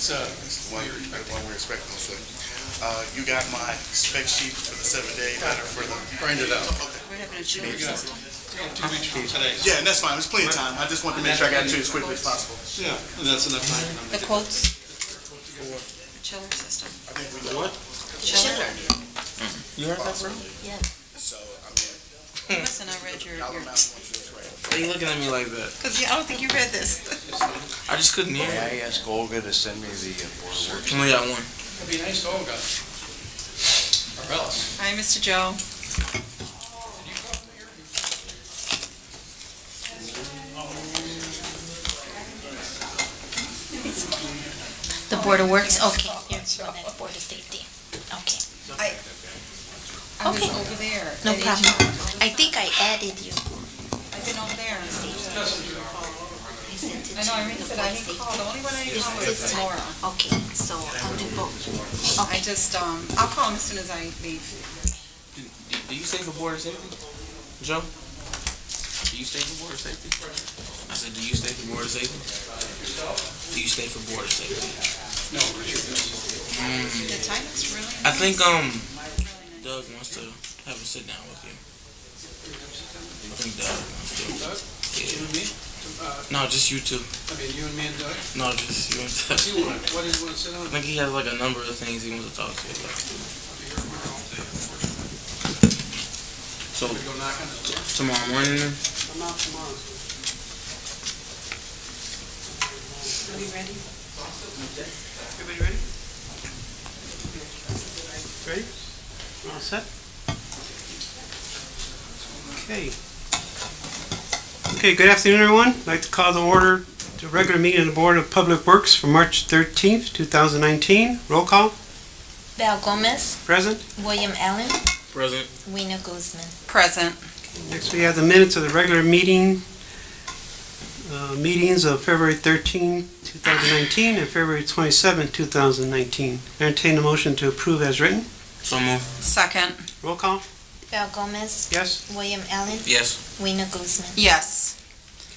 It's the one we're expecting to see. You got my spec sheet for the 7-day letter for the. Grind it out. We're having a chiller system. 2 weeks from today. Yeah, and that's fine. There's plenty of time. I just wanted to make sure I got it to you as quickly as possible. Yeah, and that's enough time. The quotes? Chiller system. I think we What? Chiller. You heard that, bro? Yeah. So, I mean, You must have not read your, dollar amount once it's right. Why are you looking at me like that? because I don't think you read this. I just couldn't hear. May I ask Olga to send me the Board of Works? Only got one. It'd be nice to all go. Or else. Hi, Mr. Joe. The Board of Works, okay, you're from that Board of Safety, okay, I was Okay. over there. no at problem. HEB. I think I added you. I've been over there. I sent it I know, I to read the it, Board I of didn't Safety. call. The only one I didn't call This was time. Laura. Okay, so I'll do both. I just, I'll call him as soon as I leave. Do you stay for Board of Safety? Joe? Do you stay for Board of Safety? I said, do you stay for Board of Safety? Do you stay for Board of Safety? No, Richard. The time is really nice. I think, Really nice. Doug wants to have a sit down with you. I think Doug wants to. Doug? You Yeah. and me? No, just you two. I mean, you and me and Doug? No, just you and What do Doug. you want? What do you want to sit I on? think he has like a number of things he wants to talk to you about. So, We go knock on the door? tomorrow morning then? I'm out tomorrow. Are we ready? Everybody ready? Ready? All set? Okay. Okay, good afternoon, everyone. I'd like to call to order the regular meeting of the Board of Public Works for March 13th, 2019. Roll call. Val Gomez, Present. William Allen, Present. Weena Guzman. Present. Next, we have the minutes of the regular meetings of February 13, 2019, and February 27, 2019. Entertain a motion to approve as written. So move. Second. Roll call. Val Gomez, Yes. William Allen, Yes. Weena Guzman. Yes.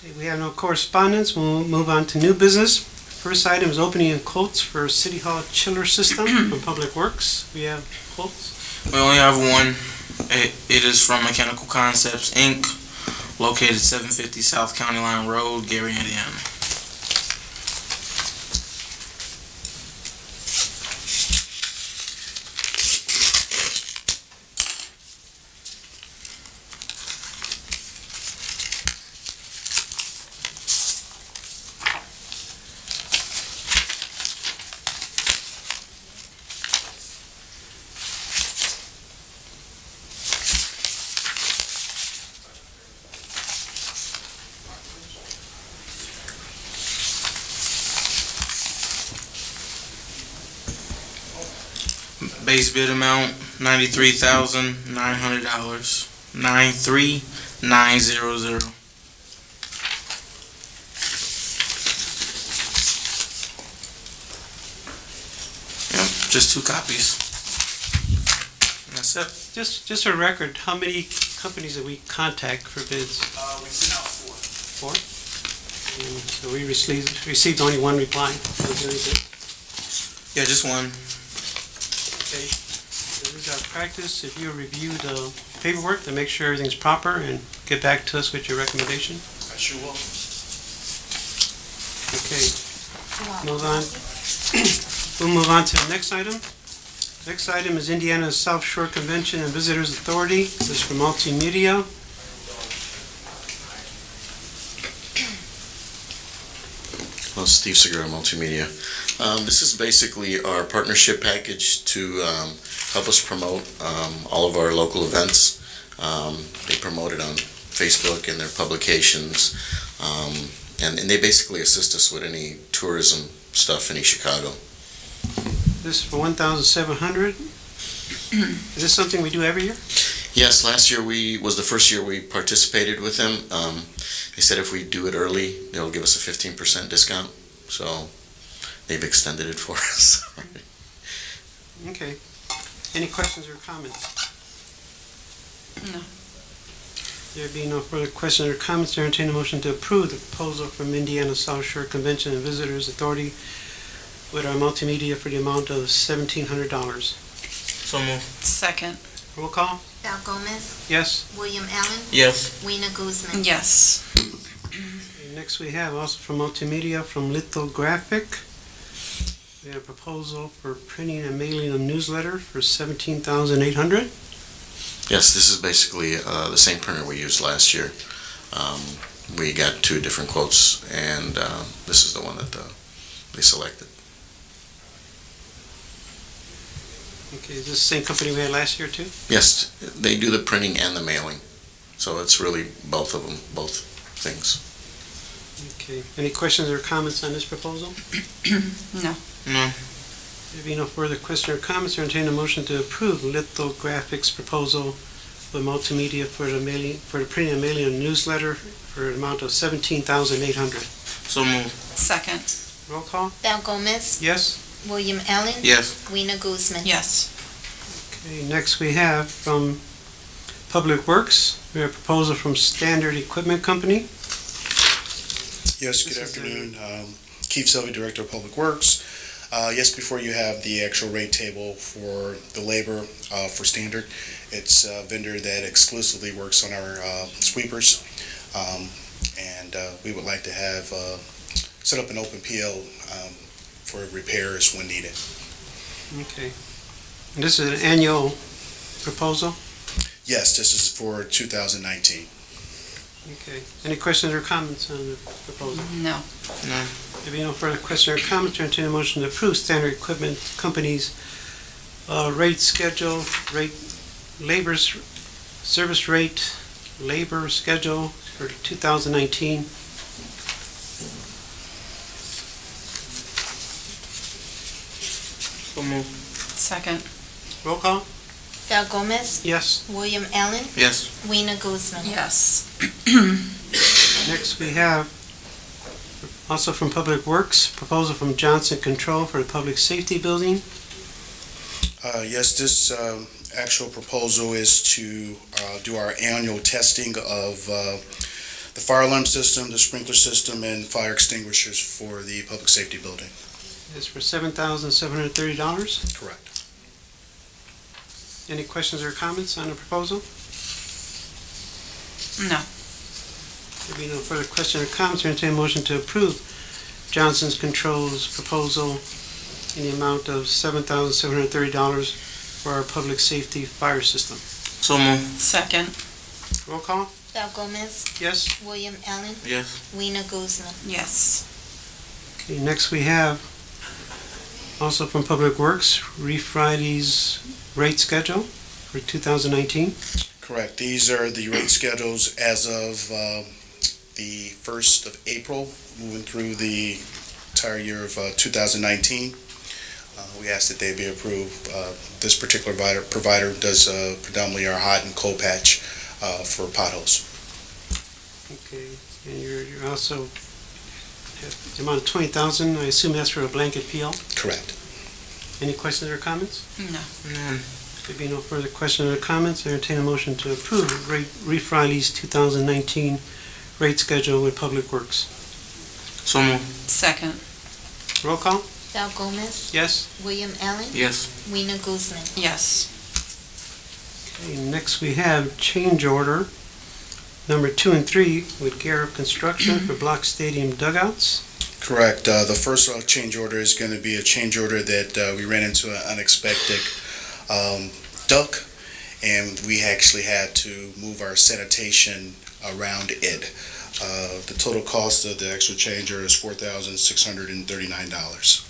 Okay, we have no correspondence. We'll move on to new business. First item is opening of quotes for City Hall chiller system from Public Works. We have quotes. We only have one. It is from Mechanical Concepts, Inc., located 750 South County Line Road, Gary, Indiana. Base bid amount $93,900. 93900. Yep, just 2 copies. And that's it. Just for record, how many companies did we contact for bids? We sent out 4. 4? So we received only one reply. Was there anything? Yeah, just one. Okay. So this is our practice. If you review the paperwork to make sure everything's proper and get back to us with your recommendation. I sure will. Okay, move on. We'll move on to the next item. Next item is Indiana South Shore Convention and Visitors Authority. This is for multimedia. Well, Steve Segura, Multimedia. This is basically our partnership package to help us promote all of our local events. They promote it on Facebook and their publications, and they basically assist us with any tourism stuff in East Chicago. This is for 1,700. Is this something we do every year? Yes, last year was the first year we participated with them. They said if we do it early, they'll give us a 15% discount. So they've extended it for us. Okay. Any questions or comments? No. There being no further questions or comments, I entertain a motion to approve the proposal from Indiana South Shore Convention and Visitors Authority with our multimedia for the amount of $1,700. So move. Second. Roll call? Val Gomez, Yes. William Allen, Yes. Weena Guzman. Yes. Okay, next we have also from multimedia from Lithographic. We have a proposal for printing and mailing a newsletter for $17,800. Yes, this is basically the same printer we used last year. We got two different quotes, and this is the one that they selected. Okay, is this the same company we had last year too? Yes, they do the printing and the mailing, so it's really both of them, both things. Okay, any questions or comments on this proposal? No. No. There being no further questions or comments, I entertain a motion to approve Lithographics proposal with multimedia for the mailing, for the printing and mailing of newsletter for an amount of $17,800. So move. Second. Roll call? Val Gomez, Yes? William Allen, Yes. Weena Guzman. Yes. Okay, next we have from Public Works, we have a proposal from Standard Equipment Company. Yes, This good is afternoon. Keith Selvey, Director of Public Works. Yes, before you have the actual rate table for the labor for Standard. It's a vendor that exclusively works on our sweepers. And we would like to have set up an open PO for repairs when needed. Okay. And this is an annual proposal? Yes, this is for 2019. Okay. Any questions or comments on the proposal? No. There being no further questions or comments, I entertain a motion to approve Standard Equipment Company's rate schedule, service rate, labor schedule for 2019. So move. Second. Roll call? Val Gomez, Yes. William Allen, Yes. Weena Guzman. Yes. Next we have, also from Public Works, proposal from Johnson Control for the Public Safety Building. Yes, this actual proposal is to do our annual testing of the fire alarm system, the sprinkler system, and fire extinguishers for the public safety building. It's for $7,730. Correct. Any questions or comments on the proposal? No. There being no further questions or comments, I entertain a motion to approve Johnson's Control's proposal in the amount of $7,730 for our public safety fire system. So move. Second. Roll call? Val Gomez, Yes? William Allen, Yes. Weena Guzman. Yes. Okay, next we have, also from Public Works, Fridays rate schedule for 2019. Correct. These are the rate schedules as of the 1st of April, moving through the entire year of 2019. We ask that they be approved. This particular provider does predominantly our hot and cold patch for potholes. Okay, and you're also, at the amount of $20,000, I assume that's for a blanket PL? Correct. Any questions or comments? No. None. There being no further questions or comments, I entertain a motion to approve Fridays 2019 rate schedule with Public Works. So move. Second. Roll call? Val Gomez, Yes? William Allen, Yes. Weena Guzman. Yes. Okay, next we have change order number 2 and 3 with Garrett Construction for Block Stadium dugouts. Correct. The first change order is going to be a change order that we ran into an unexpected duck, and we actually had to move our sanitation around it. The total cost of the actual change order is $4,639.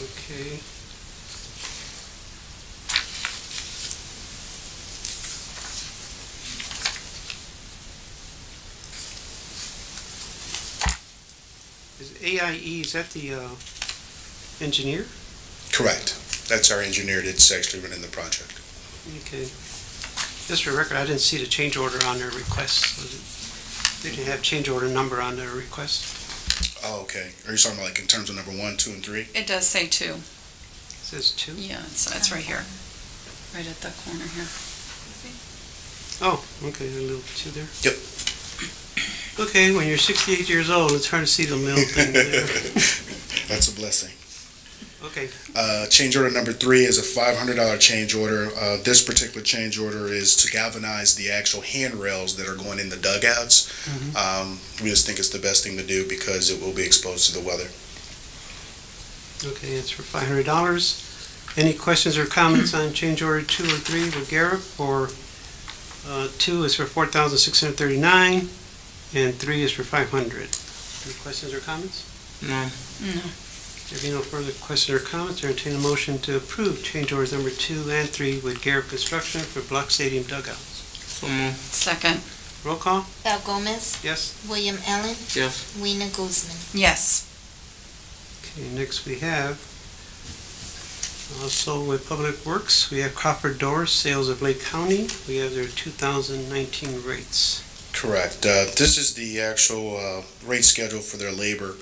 Okay. Is AIE, is that the engineer? Correct. That's our engineer that's actually running the project. Okay. Just for record, I didn't see the change order on their request. They didn't have change order number on their request. Oh, okay. Are you talking about like in terms of number 1, 2, and 3? It does say 2. It says 2. Yeah, it's right here. Right at the corner here. Oh, okay, a little 2 there. Yep. Okay, when you're 68 years old, it's hard to see the little thing there. That's a blessing. Okay, Change order number 3 is a $500 change order. This particular change order is to galvanize the actual handrails that are going in the dugouts. We just think it's the best thing to do because it will be exposed to the weather. okay, it's for $500. Any questions or comments on change order 2 or 3 with Garrett? Or 2 is for $4,639 and 3 is for $500. Any questions or comments? No. No. There being no further questions or comments, I entertain a motion to approve change orders number 2 and 3 with Garrett Construction for Block Stadium dugouts. So moved. Second. Roll call? Val Gomez, Yes? William Allen, Yes. Weena Guzman. Yes. Okay, next we have, also with Public Works, we have Crawford Doors, Sales of Lake County. We have their 2019 rates. Correct. This is the actual rate schedule for their labor.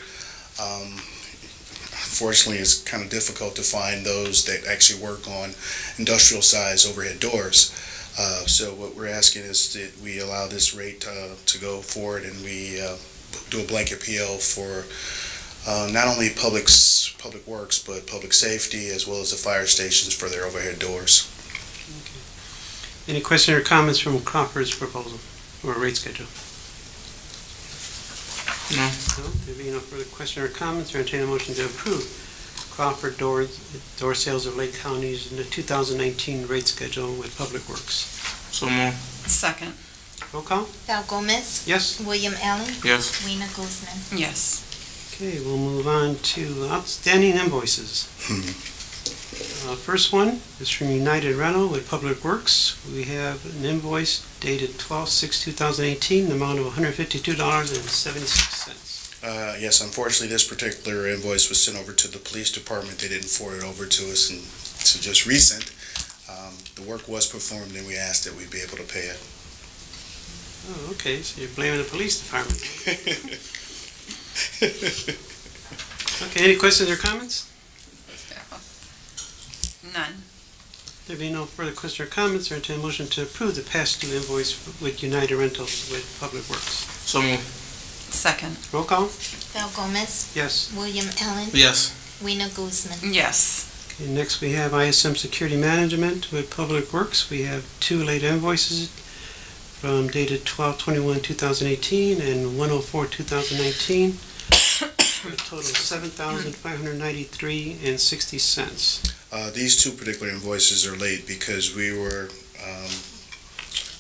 Unfortunately, it's kind of difficult to find those that actually work on industrial size overhead doors. So what we're asking is that we allow this rate to go forward, and we do a blanket PO for not only public works, but public safety, as well as the fire stations for their overhead doors. Any questions or comments from Crawford's proposal or rate schedule? No. No, there being no further question or comments, I entertain a motion to approve Crawford Door Sales of Lake County's in the 2019 rate schedule with Public Works. So moved. Second. Roll call? Val Gomez, Yes? William Allen, Yes. Weena Guzman. Yes. Okay, we'll move on to outstanding invoices. First one is from United Rental with Public Works. We have an invoice dated 12/6/2018, the amount of $152.76. Yes, unfortunately, this particular invoice was sent over to the police department. They didn't forward it over to us, and so just recent. The work was performed, and we asked that we be able to pay it. Oh, okay, so you're blaming the police department. Okay, any questions or comments? None. There being no further questions or comments, I entertain a motion to approve the past due invoice with United Rentals with Public Works. So moved. Second. Roll call? Val Gomez, Yes. William Allen, Yes. Weena Guzman. Yes. Okay, next we have ISM Security Management with Public Works. We have 2 late invoices from dated 12/21/2018 and 104/2019 for a total of $7,593.60. These 2 particular invoices are late because we were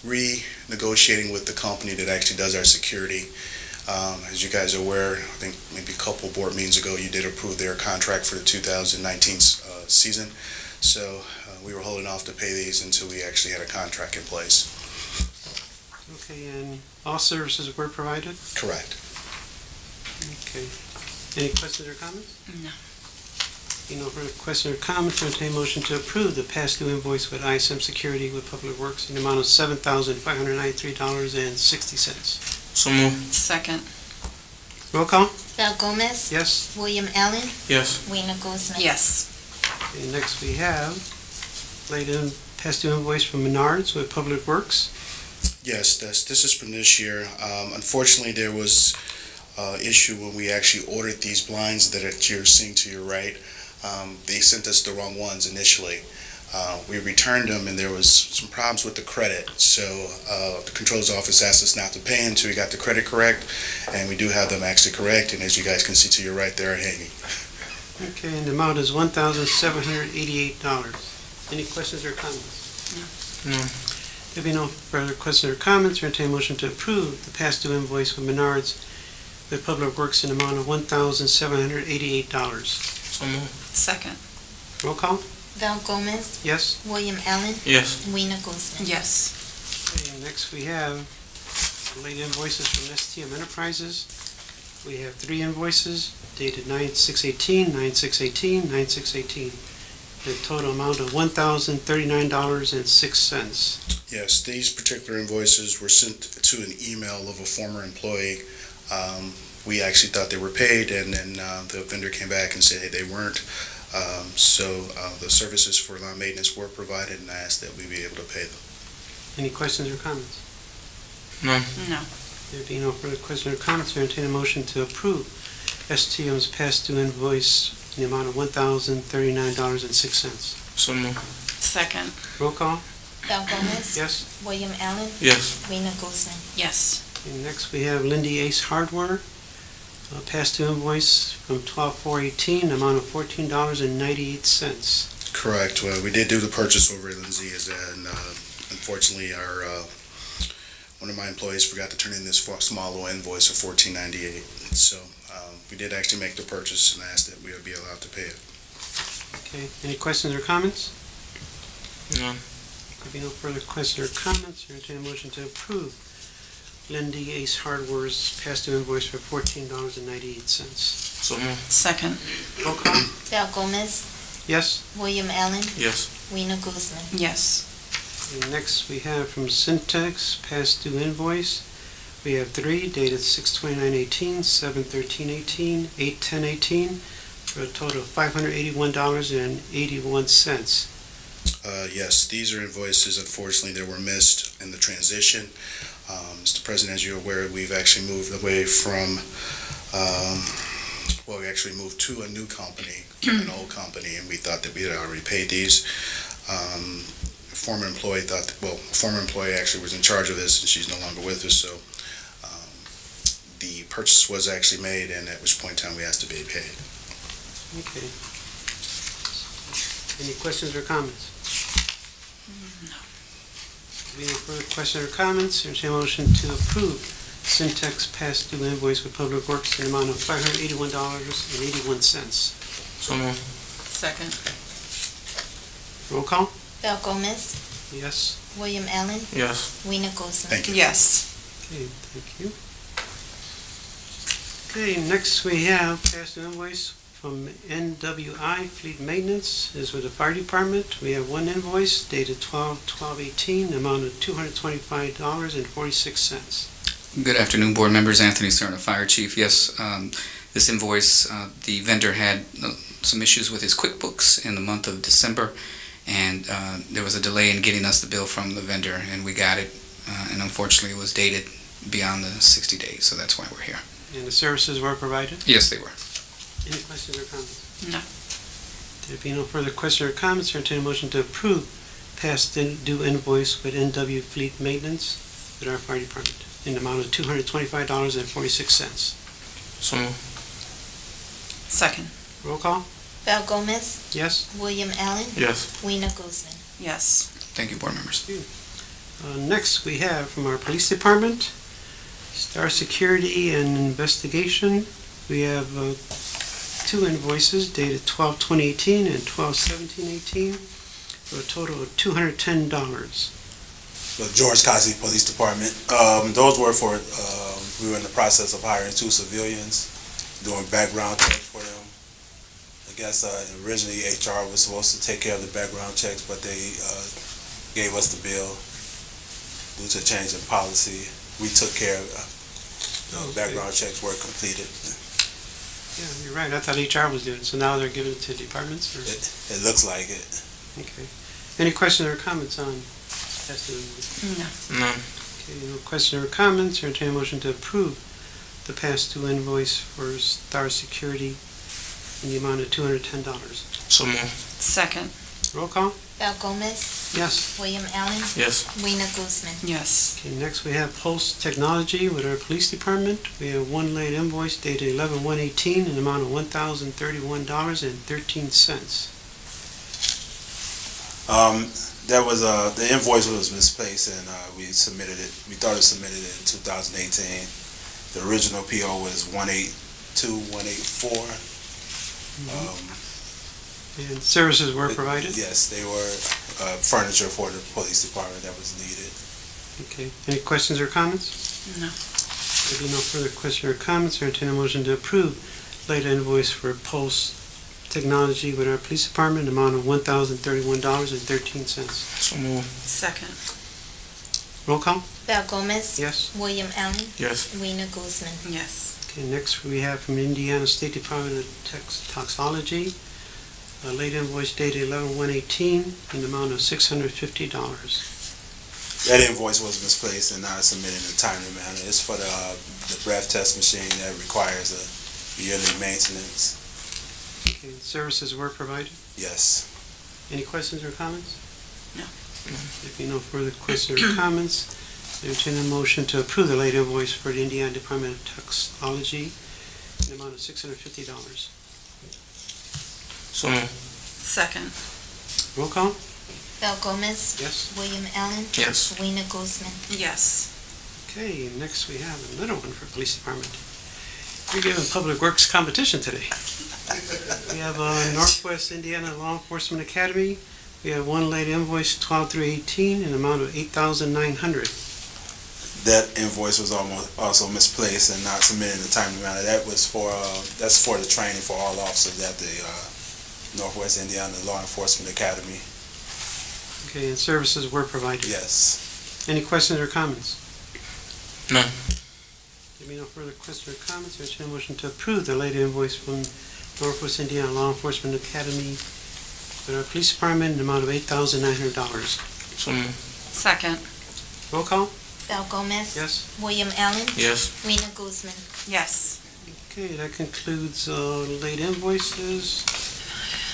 renegotiating with the company that actually does our security. As you guys are aware, I think maybe a couple board meetings ago, you did approve their contract for the 2019 season. So we were holding off to pay these until we actually had a contract in place. Okay, and all services were provided? Correct. Okay. Any questions or comments? No. Being no further questions or comments, I entertain a motion to approve the past due invoice with ISM Security with Public Works in the amount of $7,593.60. So moved. Second. Roll call? Val Gomez, Yes. William Allen, Yes. Weena Guzman. Yes. Okay, next we have past due invoice from Menards with Public Works. Yes, this is from this year. Unfortunately, there was issue when we actually ordered these blinds that you're seeing to your right. They sent us the wrong ones initially. We returned them, and there was some problems with the credit. So the controls office asked us not to pay until we got the credit correct, and we do have them actually correct. And as you guys can see to your right, they're hanging. Okay, and the amount is $1,788. Any questions or comments? No. There be no further questions or comments, I entertain a motion to approve the past due invoice with Menards with Public Works in the amount of $1,788. So moved. Second. Roll call? Val Gomez, Yes. William Allen, Yes. Weena Guzman. Yes. Okay, next we have late invoices from STM Enterprises. We have 3 invoices dated 9/6/18, 9/6/18, 9/6/18. The total amount of $1,039.06. Yes, these particular invoices were sent to an email of a former employee. We actually thought they were paid, and then the vendor came back and said, hey, they weren't. So the services for lawn maintenance were provided, and I asked that we be able to pay them. Any questions or comments? No. No. There being no further questions or comments, I entertain a motion to approve STM's past due invoice in the amount of $1,039.06. So moved. Second. Roll call? Val Gomez. Yes. William Allen. Yes. Rena Guzman. Yes. And next, we have Lindy Ace Hardware, past due invoice from 12/4/18, amount of $14.98. Correct. We did do the purchase over at Lindsay, and unfortunately, one of my employees forgot to turn in this small little invoice of $14.98. So we did actually make the purchase and asked that we would be allowed to pay it. Okay, any questions or comments? None. There be no further questions or comments, entertain a motion to approve Lindy Ace Hardware's past due invoice for $14.98. So moved. Second. Roll call? Val Gomez. Yes. William Allen. Yes. Rena Guzman. Yes. And next, we have from Syntex, past due invoice. We have three dated 6/29/18, 7/13/18, 8/10/18, for a total of $581.81. Yes, these are invoices, unfortunately, that were missed in the transition. Mr. President, as you're aware, we've actually moved away from, we actually moved to a new company, an old company, and we thought that we had already paid these. A former employee actually was in charge of this, and she's no longer with us, so the purchase was actually made, and at which point in time we asked to be paid. Okay. Any questions or comments? No. Any further questions or comments, entertain a motion to approve Syntex past due invoice with Public Works in the amount of $581.81. So moved. Second. Roll call? Val Gomez. Yes. William Allen. Yes. Rena Guzman. Thank you. Yes. Okay, thank you. Okay, next we have past due invoice from NWI Fleet Maintenance, is with the fire department. We have one invoice dated 12/12/18, amount of $225.46. Good afternoon, board members. Anthony Serna, Fire Chief. Yes, this invoice, the vendor had some issues with his QuickBooks in the month of December, and there was a delay in getting us the bill from the vendor, and we got it, and unfortunately it was dated beyond the 60 days, so that's why we're here. And the services were provided? Yes, they were. Any questions or comments? No. There be no further questions or comments, entertain a motion to approve past due invoice with NW Fleet Maintenance with our fire department in the amount of $225.46. So moved. Second. Roll call? Val Gomez. Yes. William Allen. Yes. Rena Guzman. Yes. Thank you, board members. Next, we have from our police department, Star Security and Investigation. We have two invoices dated 12/20/18 and 12/17/18 for a total of $210. George Cosby Police Department. Those were for, we were in the process of hiring 2 civilians, doing background checks for them. I guess originally HR was supposed to take care of the background checks, but they gave us the bill due to a change in policy. We took care of background checks were completed. Yeah, you're right, I thought HR was doing it, so now they're giving it to departments? Or? It looks like it. Okay. Any questions or comments on past due invoice? No. None. Okay, no questions or comments, entertain a motion to approve the past due invoice for Star Security in the amount of $210. So moved. Second. Roll call? Val Gomez. Yes. William Allen. Yes. Rena Guzman. Yes. Okay, next we have Pulse Technology with our police department. We have one late invoice dated 11/1/18 in the amount of $1,031.13. That was the invoice was misplaced, and we submitted it. We thought it submitted it in 2018. The original PO was 182,184. And services were provided? Yes, they were furniture for the police department that was needed. Okay, any questions or comments? No. There be no further questions or comments, entertain a motion to approve late invoice for Pulse Technology with our police department, amount of $1,031.13. So moved. Second. Roll call? Val Gomez. Yes. William Allen. Yes. Rena Guzman. Yes. Okay, next we have from Indiana State Department of Toxicology, a late invoice dated 11/1/18 in the amount of $650. That invoice was misplaced and not submitted in a timely manner. It's for the breath test machine that requires a yearly maintenance. Okay, services were provided. Yes. Any questions or comments? No. If you no further questions or comments, entertain a motion to approve the late invoice for the Indiana Department of Toxicology in the amount of $650. So moved. Second. Roll call? Val Gomez. Yes. William Allen. Yes. Weena Guzman. Yes. Okay, next we have another one for Police Department. We're giving Public Works competition today. We have Northwest Indiana Law Enforcement Academy. We have one late invoice, 12/3/18, in the amount of $8,900. That invoice was also misplaced and not submitted in a timely manner. That's for the training for all officers at the Northwest Indiana Law Enforcement Academy. Okay, and services were provided. Yes. Any questions or comments? None. There being no further questions or comments, entertain a motion to approve the late invoice from Northwest Indiana Law Enforcement Academy for our Police Department in the amount of $8,900. So moved. Second. Roll call? Val Gomez. Yes. William Allen. Yes. Weena Guzman. Yes. Okay, that concludes late invoices.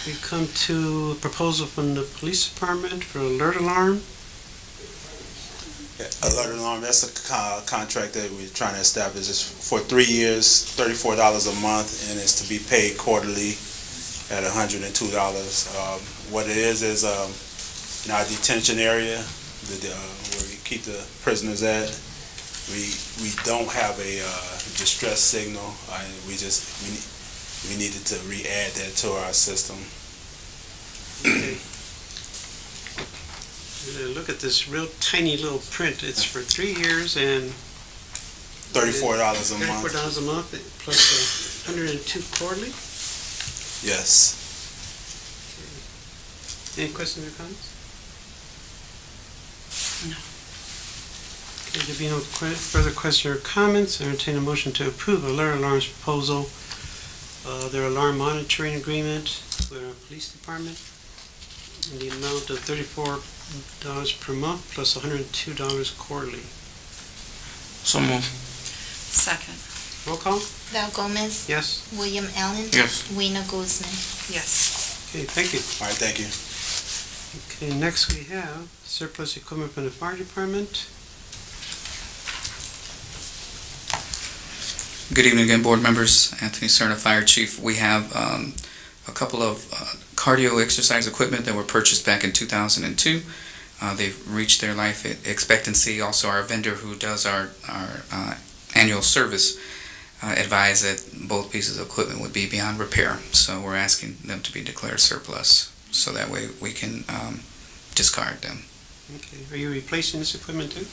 We come to a proposal from the Police Department for alert alarm. Alert alarm, that's a contract that we're trying to establish. It's for 3 years, $34 a month, and it's to be paid quarterly at $102. What it is in our detention area, where we keep the prisoners at, we don't have a distress signal. We needed to re-add that to our system. Okay. Look at this real tiny little print. It's for 3 years and $34 a month. $34 a month plus 102 quarterly. Yes. Any questions or comments? No. Okay, there being no further questions or comments, I entertain a motion to approve Alert Alarm's proposal, their alarm monitoring agreement with our police department in the amount of $34 per month plus $102 quarterly. So moved. Second. Roll call? Val Gomez. Yes? William Allen. Yes. Weena Guzman. Yes. Okay, thank you. All right, thank you. Okay, next we have surplus equipment from the fire department. Good evening again, board members. Anthony Serna, Fire Chief. We have a couple of cardio exercise equipment that were purchased back in 2002. They've reached their life expectancy. Also, our vendor who does our annual service advised that both pieces of equipment would be beyond repair. So we're asking them to be declared surplus, so that way we can discard them. Okay, are you replacing this equipment too?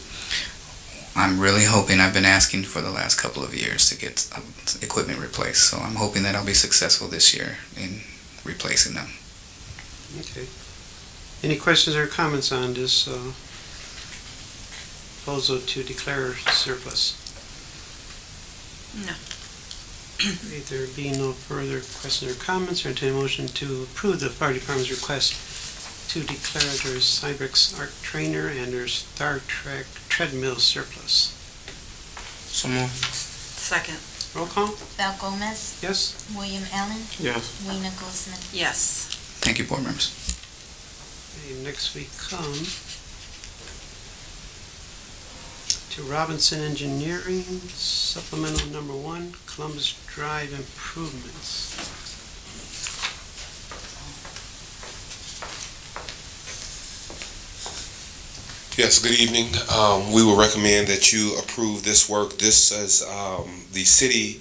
I'm really hoping. I've been asking for the last couple of years to get equipment replaced, so I'm hoping that I'll be successful this year in replacing them. Okay. Any questions or comments on this proposal to declare surplus? No. Okay, there being no further questions or comments, or entertain a motion to approve the fire department's request to declare their Cybex Arc Trainer and their Star Trek treadmill surplus. So moved. Second. Roll call? Val Gomez. Yes? William Allen. Yes. Weena Guzman. Yes. Thank you, board members. Okay, next we come to Robinson Engineering, supplemental number 1, Columbus Drive improvements. Yes, good evening. We will recommend that you approve this work. This is, the city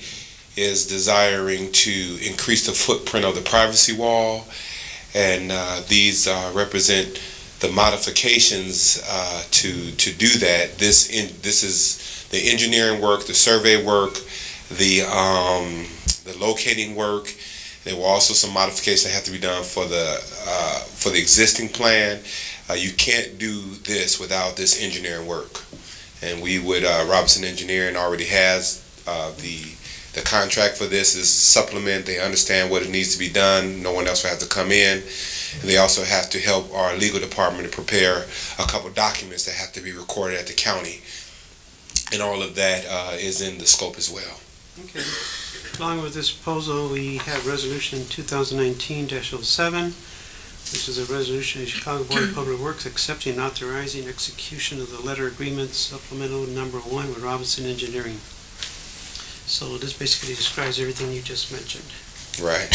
is desiring to increase the footprint of the privacy wall, and these represent the modifications to do that. This is the engineering work, the survey work, the locating work. There were also some modifications that have to be done for the existing plan. You can't do this without this engineering work, and we would Robinson Engineering already has the contract for this. Is supplement. They understand what it needs to be done. No one else will have to come in, and they also have to help our legal department to prepare a couple documents that have to be recorded at the county, and all of that is in the scope as well. Okay. Along with this proposal, we have Resolution 2019-07, which is a resolution of the Chicago Board of Public Works accepting and authorizing execution of the letter agreement supplemental number 1 with Robinson Engineering. So this basically describes everything you just mentioned. Right.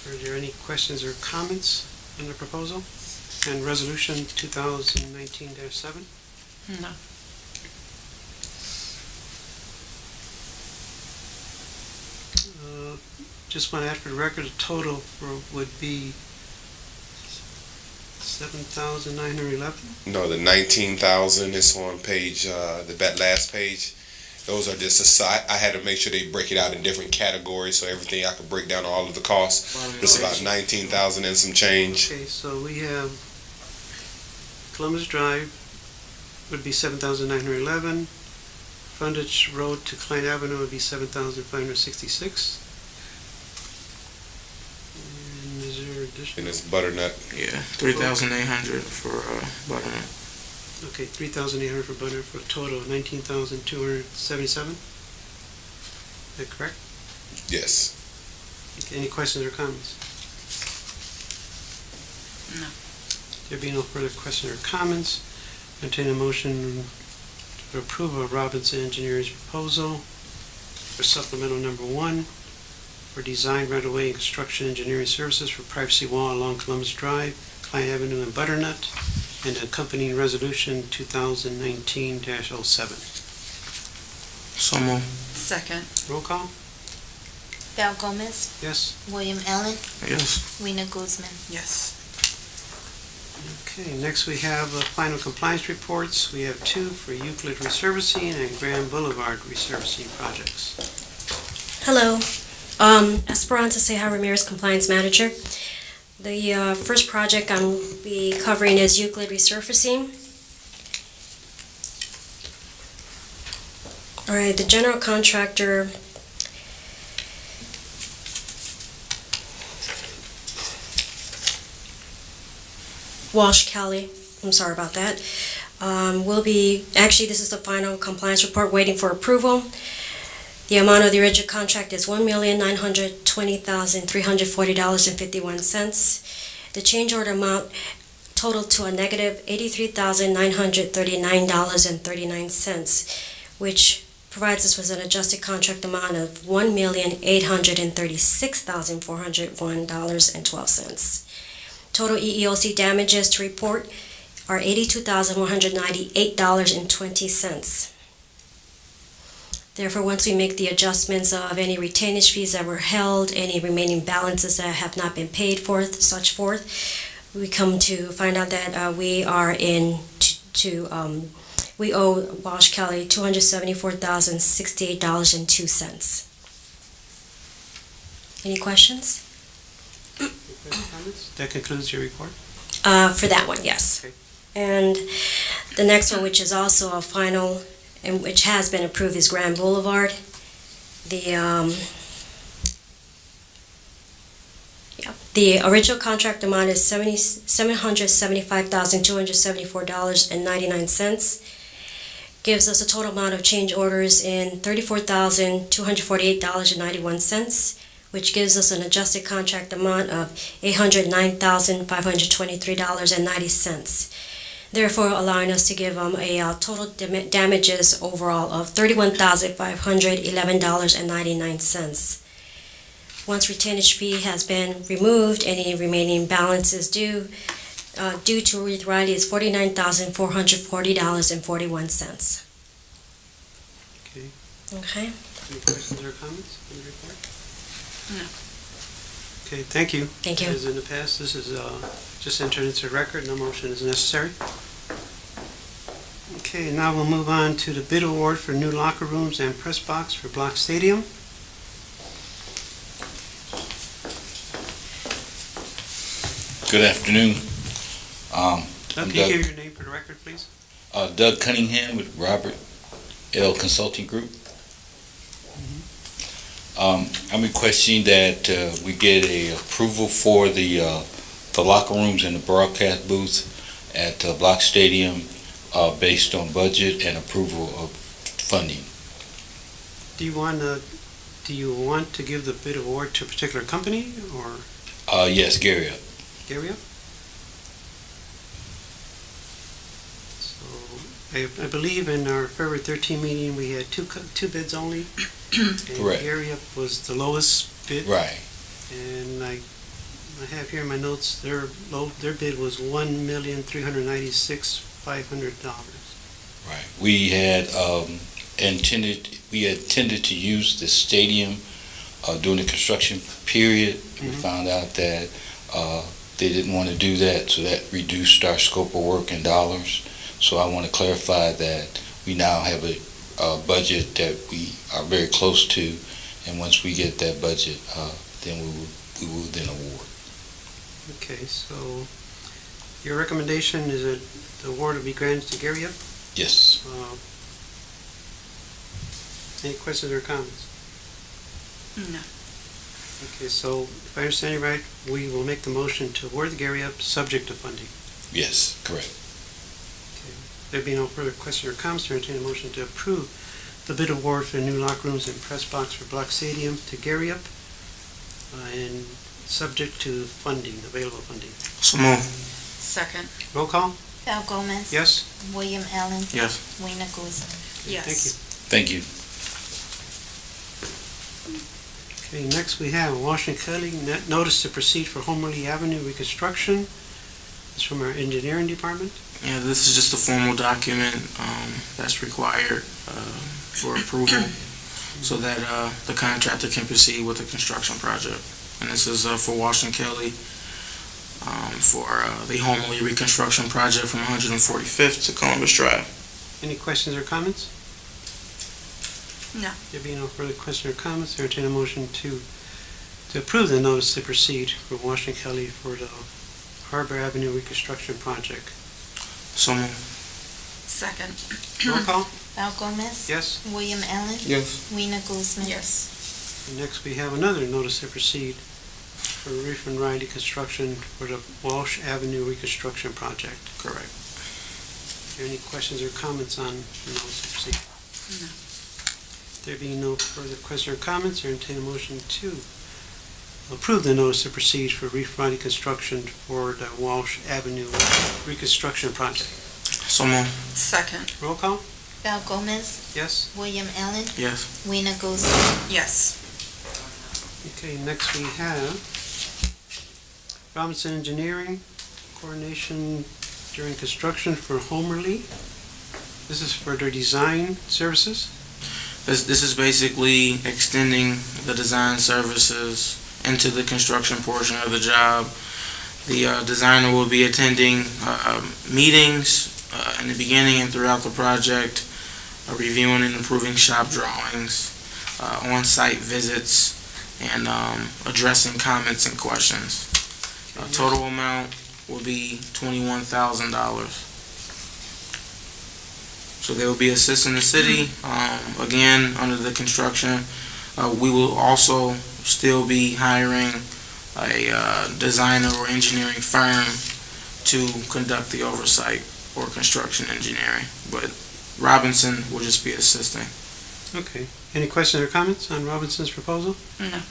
Are there any questions or comments on the proposal? And Resolution 2019-7? No. Just want to add for the record, the total would be 7,911? No, the 19,000 is on page, last page. Those are just I had to make sure they break it out in different categories, so everything I could break down all of the costs. It's about 19,000 and some change. Okay, so we have Columbus Drive would be 7,911. Frontage Road to Klein Avenue would be 7,566. And is there additional? And it's butternut. Yeah, 3,800 for butternut. Okay, 3,800 for butter for a total of 19,277. Is that correct? Yes. Okay, any questions or comments? No. There being no further questions or comments, entertain a motion to approve of Robinson Engineering's proposal for supplemental number 1 for design, right-of-way, and construction engineering services for privacy wall along Columbus Drive, Klein Avenue, and Butternut, and accompanying resolution 2019-07. So moved. Second. Roll call? Val Gomez, Yes? William Allen, Yes. Rena Guzman. Yes. Okay, next we have final compliance reports. We have 2 for Euclid resurfacing and Grand Boulevard resurfacing projects. Hello, Esperanza Ceja Ramirez, Compliance Manager. The first project I'll be covering is Euclid resurfacing. All right, the general contractor Walsh Kelly, I'm sorry about that, this is the final compliance report waiting for approval. The amount of the original contract is $1,920,340.51. The change order amount totaled to a negative $83,939.39, which provides us with an adjusted contract amount of $1,836,401.12. Total EEOC damages to report are $82,198.20. Therefore, once we make the adjustments of any retainage fees that were held, any remaining balances that have not been paid forth, such forth, we come to find out that we are we owe Walsh Kelly $274,068.02. Any questions? That concludes your report? For that one, yes. Okay. And the next one, which is also a final, and which has been approved, is Grand Boulevard. The original contract amount is $775,274.99. Gives us a total amount of change orders in $34,248.91, which gives us an adjusted contract amount of $809,523.90. Therefore, allowing us to give them a total damages overall of $31,511.99. Once retainage fee has been removed, any remaining balances due to Ruth Riley is $49,440.41. Okay. Okay. Any questions or comments on the report? No. Okay, thank you. Thank you. As in the past, this is just entered into the record, no motion is necessary. Okay, now we'll move on to the bid award for new locker rooms and press box for Block Stadium. Good afternoon. Can I'm you Doug, give your name for the record, please? Doug Cunningham with Robert L. Consulting Group. I'm requesting that we get a approval for the locker rooms and the broadcast booth at Block Stadium based on budget and approval of funding. Do you want to give the bid award to a particular company or Yes, Gary. area? So I believe in our February 13 meeting, we had two bids only. Correct. And area was the lowest bid. Right. And I have here in my notes, their bid was $1,396,500. Right. We had intended to use the stadium during the construction period. We found out that they didn't want to do that, so that reduced our scope of work in dollars. So I want to clarify that we now have a budget that we are very close to, and once we get that budget, then we will then award. Okay, so your recommendation is that the award will be granted to Gary Up? Yes. Any questions or comments? No. Okay, so if I understand you right, we will make the motion to award the Gary Up subject to funding. Yes, correct. There being no further questions or comments, I entertain a motion to approve the bid award for new locker rooms and press box for Block Stadium to Gary Up, and subject to funding, available funding. So move. Second. Roll call? Val Gomez. Yes? William Allen. Yes. Weena Guzman. Yes. Thank you. Thank you. Okay, next we have Washington County notice to proceed for Homerly Avenue reconstruction. It's from our engineering department. Yeah, this is just a formal document that's required for approval so that the contractor can proceed with the construction project. And this is for Washington Kelly for the Homerly reconstruction project from 145th to Columbus Drive. Any questions or comments? No. There being no further questions or comments, I entertain a motion to approve the notice to proceed for Washington Kelly for the Harbor Avenue reconstruction project. So move. Second. Roll call? Val Gomez. Yes? William Allen. Yes. Weena Guzman. Yes. And next we have another notice to proceed for Reef and Riley construction for the Walsh Avenue reconstruction project. Correct. Are there any questions or comments on the notice to proceed? No. There being no further questions or comments, I entertain a motion to approve the notice to proceed for Reef Riley construction for the Walsh Avenue reconstruction project. So move. Second. Roll call? Val Gomez. Yes? William Allen. Yes. Weena Guzman. Yes. Okay, next we have Robinson Engineering, coordination during construction for Homerly. This is for their design services. This is basically extending the design services into the construction portion of the job. The designer will be attending meetings in the beginning and throughout the project, reviewing and improving shop drawings, on-site visits, and addressing comments and questions. Total amount will be $21,000. So they will be assisting the city, again, under the construction. We will also still be hiring a designer or engineering firm to conduct the oversight for construction engineering. But Robinson will just be assisting. Okay. Any questions or comments on Robinson's proposal? No.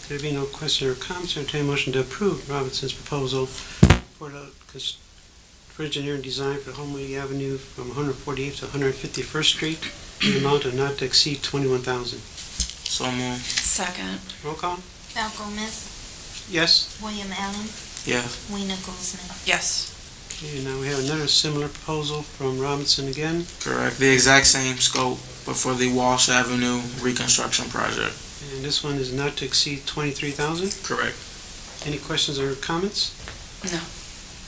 There be no questions or comments, I entertain a motion to approve Robinson's proposal for engineering design for Homerly Avenue from 148th to 151st Street in the amount of not to exceed $21,000. So moved. Second. Roll call? Val Gomez. Yes? William Allen. Yes. Weena Guzman. Yes. Okay, now we have another similar proposal from Robinson again. Correct. The exact same scope, but for the Walsh Avenue reconstruction project. And this one is not to exceed $23,000. Correct. Any questions or comments? No.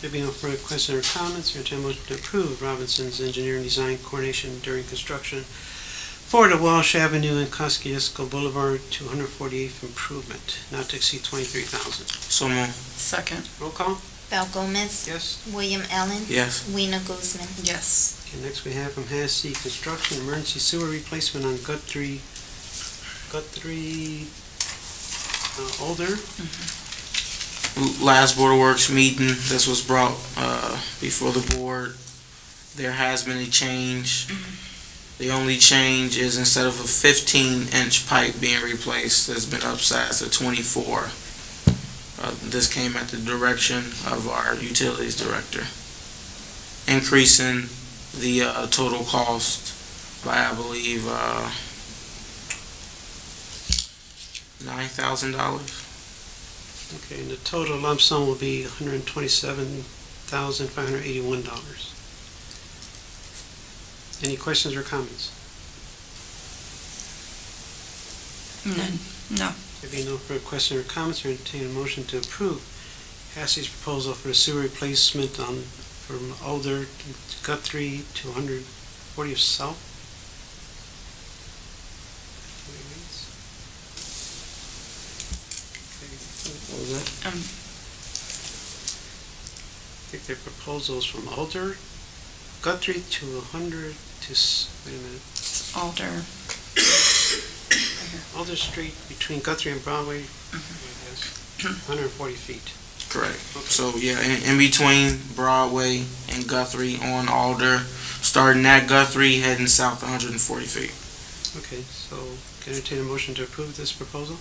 There being no further questions or comments, I entertain a motion to approve Robinson's engineering design coordination during construction for the Walsh Avenue and Kosciuszko Boulevard to 148th improvement, not to exceed $23,000. So moved. Second. Roll call? Val Gomez. Yes? William Allen. Yes. Weena Guzman. Yes. Okay, next we have from Hassey Construction, emergency sewer replacement on Guthrie Older. Last Board of Works meeting, this was brought before the board, there has been a change. The only change is instead of a 15-inch pipe being replaced, it's been upsized to 24. This came at the direction of our utilities director, increasing the total cost by, I believe, $9,000. Okay, and the total lump sum will be $127,581. Any questions or comments? None. No. There being no further questions or comments, I entertain a motion to approve Hassie's proposal for a sewer replacement from Alder to Guthrie to 140th South. What was that? I think their proposal is from Alder, Guthrie to 100 to, wait a minute, Alder. Alder Street between Guthrie and Broadway, I guess, 140 feet. Correct. So yeah, in between Broadway and Guthrie on Alder, starting at Guthrie, heading south 140 feet. Okay, so can I entertain a motion to approve this proposal?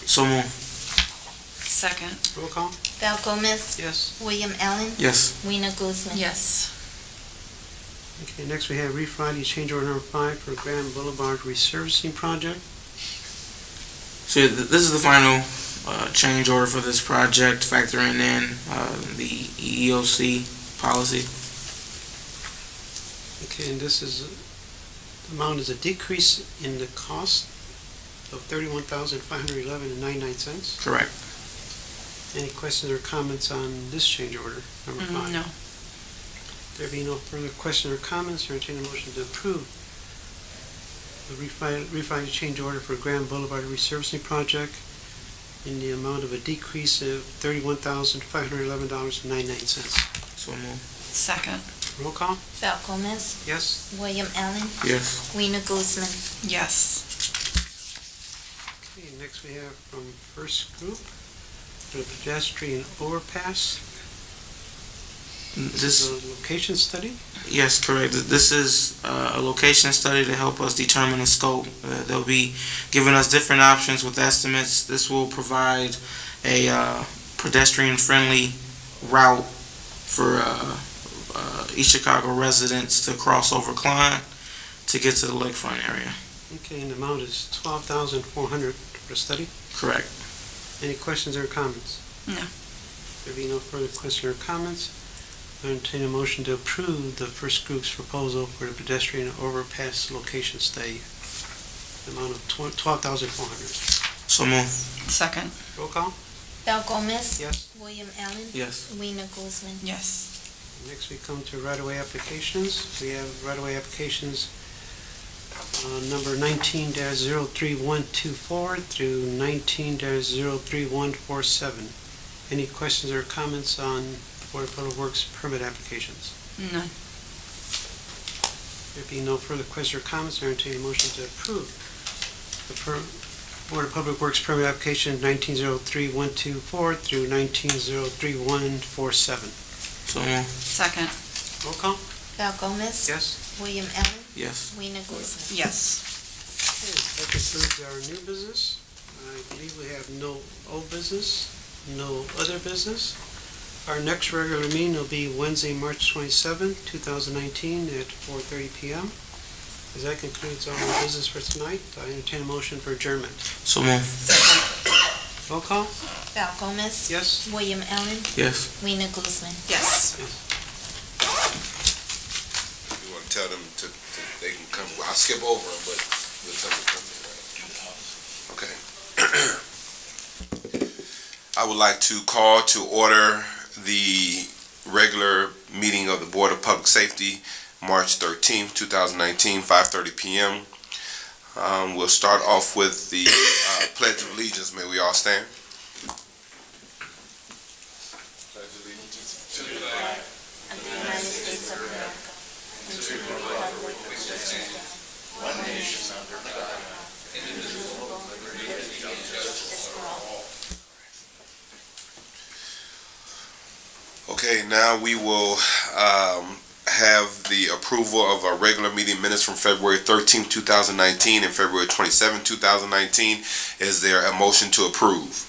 So move. Second. Roll call? Val Gomez, Yes. William Allen, Yes. Rena Guzman. Yes. Okay, next we have Friday change order number 5 for Grand Boulevard resurfacing project. So this is the final change order for this project, factoring in the EEOC policy. Okay, and this is, the amount is a decrease in the cost of $31,511.99. Correct. Any questions or comments on this change order, number 5? No. There being no further questions or comments, I entertain a motion to approve the refined change order for Grand Boulevard resurfacing project in the amount of a decrease of $31,511.99. So move. Second. Roll call? Val Gomez, Yes. William Allen, Yes. Rena Guzman. Yes. Okay, next we have from First Group, for the pedestrian overpass. This is a location study? Yes, correct. This is a location study to help us determine the scope. They'll be giving us different options with estimates. This will provide a pedestrian-friendly route for East Chicago residents to cross over Klein to get to the lakefront area. Okay, and the amount is $12,400 for the study. Correct. Any questions or comments? No. There be no further questions or comments, I entertain a motion to approve the First Group's proposal for the pedestrian overpass location study. The amount of $12,400. So move. Second. Roll call? Val Gomez, Yes. William Allen, Yes. Rena Guzman. Yes. Next we come to right-of-way applications. We have right-of-way applications number 19-03124 through 19-03147. Any questions or comments on Board of Public Works permit applications? None. There being no further questions or comments, I entertain a motion to approve the Board of Public Works permit application 19-03124 through 19-03147. So move. Second. Roll call? Val Gomez, Yes. William Allen, Yes. Rena Guzman. Yes. Okay, that concludes our new business. I believe we have no old business, no other business. Our next regular meeting will be Wednesday, March 27, 2019 at 4:30 p.m. As that concludes our business for tonight, I entertain a motion for adjournment. So move. Roll call? Val Gomez, Yes? William Allen, Yes. Rena Guzman. Yes. You want to tell them they can come, I'll skip over them, but we'll tell them to come in. Okay. I would like to call to order the regular meeting of the Board of Public Safety, March 13th, 2019, 5:30 p.m. We'll start off with the Pledge of Allegiance. May we all stand? Pledge of Allegiance to the flag Of the United States of America, and to the republic which stands one nation under God, indivisible, with liberty and justice for all. Okay, now we will have the approval of our regular meeting minutes from February 13th, 2019 and February 27th, 2019. Is there a motion to approve?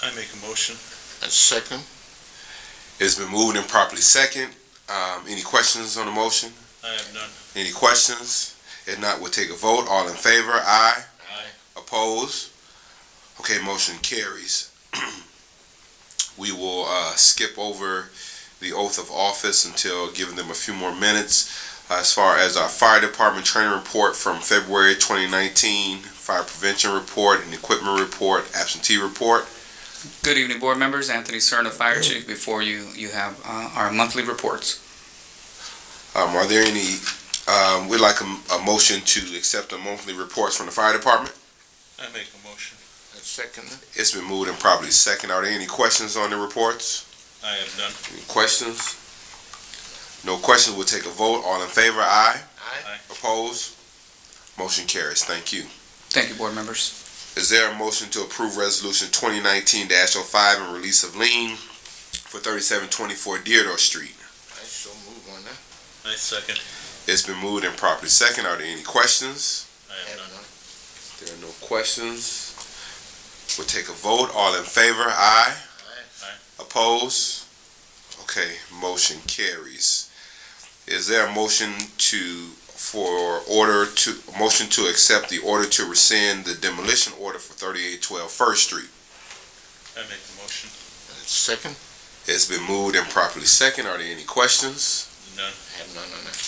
I make a motion. A second. It's been moved and properly second. Any questions on the motion? I have none. Any questions? If not, we'll take a vote. All in favor? Aye. Aye. Opposed? Okay, motion carries. We will skip over the oath of office until giving them a few more minutes. As far as our fire department training report from February 2019, fire prevention report and equipment report, absentee report. Good evening, board members. Anthony Serna, Fire Chief. Before you have our monthly reports. Are there any, we'd like a motion to accept the monthly reports from the fire department. I make a motion. A second. It's been moved and properly second. Are there any questions on the reports? I have none. Any questions? No questions. We'll take a vote. All in favor? Aye. Aye. Opposed? Motion carries. Thank you. Thank you, board members. Is there a motion to approve resolution 2019-05 and release of lien for 3724 Deodore Street? I so move on that. I second. It's been moved and properly second. Are there any questions? I have none. There are no questions. We'll take a vote. All in favor? Aye. Aye. Opposed? Okay, motion carries. Is there a motion to accept the order to rescind the demolition order for 3812 First Street? I make the motion. Second. It's been moved and properly second. Are there any questions? None. I have none on that.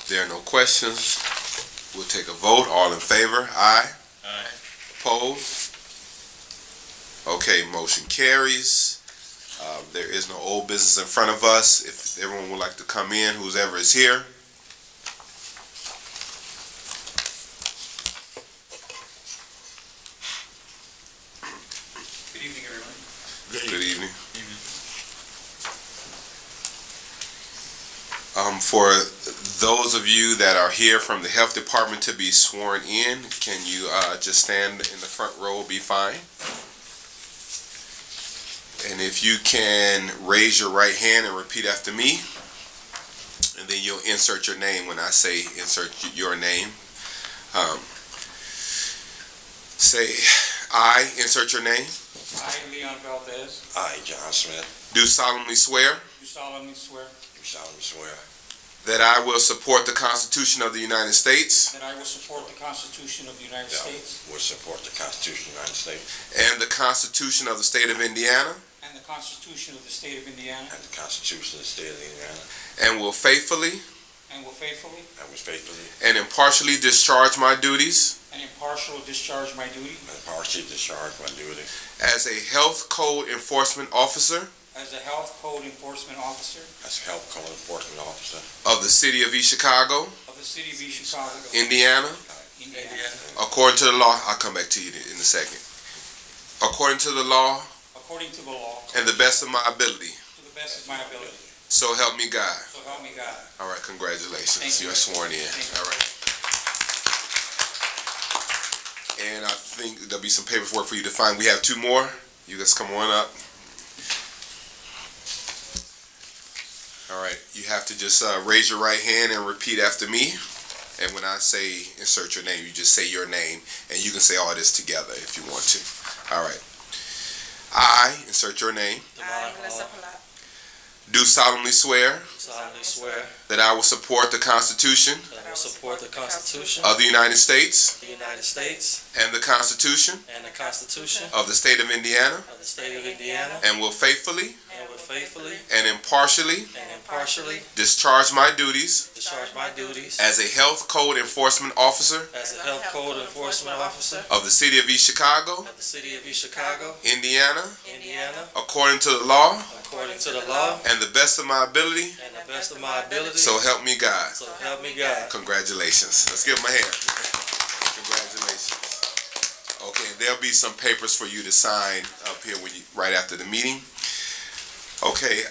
There are no questions. We'll take a vote. All in favor? Aye. Aye. Opposed? Okay, motion carries. There is no old business in front of us. If everyone would like to come in, whoever is here. Good evening, everyone. Good evening. For those of you that are here from the health department to be sworn in, can you just stand in the front row, be fine? And if you can raise your right hand and repeat after me, and then you'll insert your name when I say insert your name. Say, I, insert your name, I, Leon Valdez, I, John Smith, do solemnly swear do solemnly swear that I will support the Constitution of the United States that I will support the Constitution of the United States will support the Constitution of the United States and the Constitution of the State of Indiana, and the Constitution of the State of Indiana, and the Constitution of the State of Indiana, and will faithfully and will faithfully and impartially discharge my duties and impartially discharge my duty as a health code enforcement officer as a health code enforcement officer of the City of East Chicago, of the City of East Chicago, Indiana, Indiana, according to the law. I'll come back to you in a second. According to the law according to the law, and the best of my ability. to the best of my ability. So help me God. So help me God. All right, congratulations. Thank you. You're sworn in. Thank you. All right. And I think there'll be some paperwork for you to find. We have two more. You guys come on up. All right, you have to just raise your right hand and repeat after me. And when I say insert your name, you just say your name, and you can say all this together if you want to. All right. I, insert your name, I, Melissa Palat, do solemnly swear solemnly swear that I will support the Constitution that I will support the Constitution of the United States of the United States and the Constitution and the Constitution of the State of Indiana, of the State of Indiana, and will faithfully and will faithfully and impartially and impartially discharge my duties discharge my duties as a health code enforcement officer as a health code enforcement officer of the City of East Chicago, of the City of East Chicago, Indiana, Indiana, according to the law according to the law and the best of my ability. and the best of my ability. So help me God. So help me God. Congratulations. Let's give him a hand. Congratulations. Okay, there'll be some papers for you to sign up here right after the meeting. Okay,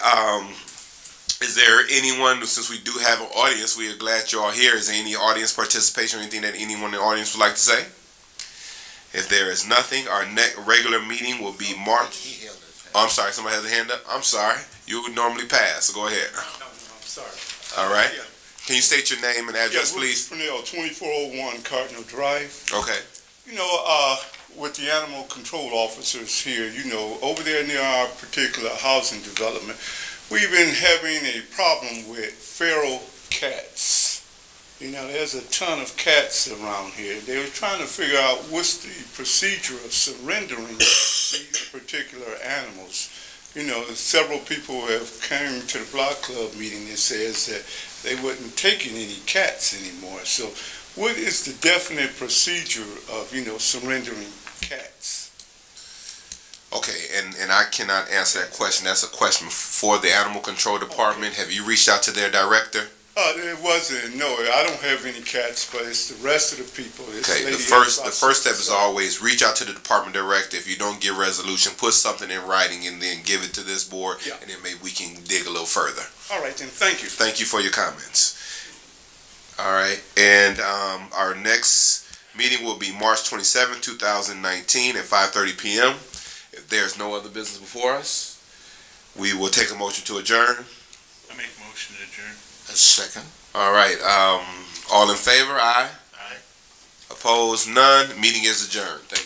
is there anyone, since we do have an audience, we are glad you're all here. Is there any audience participation or anything that anyone in the audience would like to say? If there is nothing, our next regular meeting will be March. Oh, I'm sorry, somebody has a hand up? I'm sorry. You would normally pass, so go ahead. No, I'm sorry. All right. Can you state your name and address, please? Purnell, 2401 Cardinal Drive. Okay. You know, with the animal control officers here, you know, over there near our particular housing development, we've been having a problem with feral cats. You know, there's a ton of cats around here. They were trying to figure out what's the procedure of surrendering these particular animals. You know, several people have come to the Block Club meeting that says that they wasn't taking any cats anymore. So what is the definite procedure of, you know, surrendering cats? Okay, and I cannot answer that question. That's a question for the Animal Control Department. Have you reached out to their director? It wasn't, no, I don't have any cats, but it's the rest of the people. This Okay, lady the has first about step is 6 always reach out to the department director. If you don't get resolution, put something in writing and then give it to this board, Yeah. and then maybe we can dig a little further. All right, then, thank you. Thank you for your comments. All right, and our next meeting will be March 27, 2019 at 5:30 p.m. If there's no other business before us, we will take a motion to adjourn. I make a motion to adjourn. A second. All right, all in favor, aye. Aye. Opposed, none. Meeting is adjourned. Thank you.